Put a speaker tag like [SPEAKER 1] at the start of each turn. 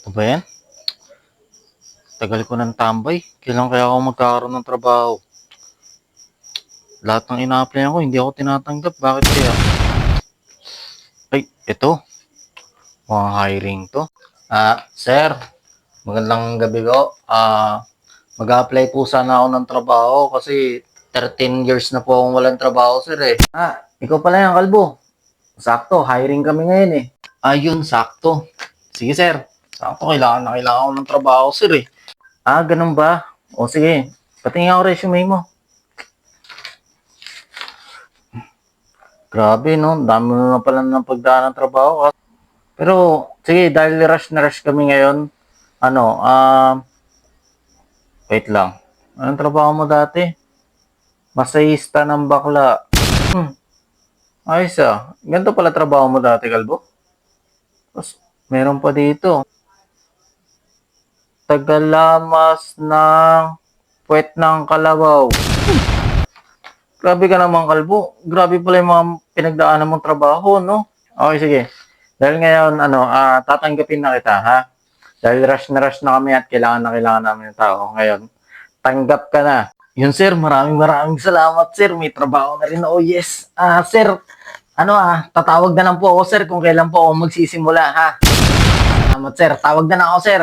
[SPEAKER 1] Ano ba yan? Tagal ko ng tambay. Kailan kaya ako magkakaroon ng trabaho? Lahat ng ina-apply ko, hindi ako tinatanggap. Bakit kaya? Ay, ito. Mga hiring to. Sir, magandang gabi po. Mag-apply po sana ako ng trabaho kasi 13 years na po akong walang trabaho, sir eh. Ikaw pala yung kalbo. Sakto, hiring kami ngayon eh. Ayun, sakto. Sige, sir. Sakto, kailangan na kailangan ko ng trabaho, sir eh. Ganun ba? O sige, patingin ako resume mo. Grabe, no? Dami mo na pala ng pagdaan ng trabaho. Pero, sige, dahil rush na rush kami ngayon, ano, wait lang. Anong trabaho mo dati? Masahista ng bakla. Hmm, ayos ah. Ganito pala trabaho mo dati, Kalbo? Tapos, meron pa dito. Tagalamas ng puwet ng kalabaw. Grabe ka naman, Kalbo. Grabe pala yung mga pinagdaanan mong trabaho, no? Okay, sige. Dahil ngayon, tatanggapin na kita, ha? Dahil rush na kami at kailangan namin ng tao. Ngayon, tanggap ka na. Yun, sir. Maraming salamat, sir. May trabaho na rin ako. Yes. Sir, tatawag na lang po ako, sir, kung kailan po ako magsisimula, ha? Salamat, sir. Tawag na lang ako, sir.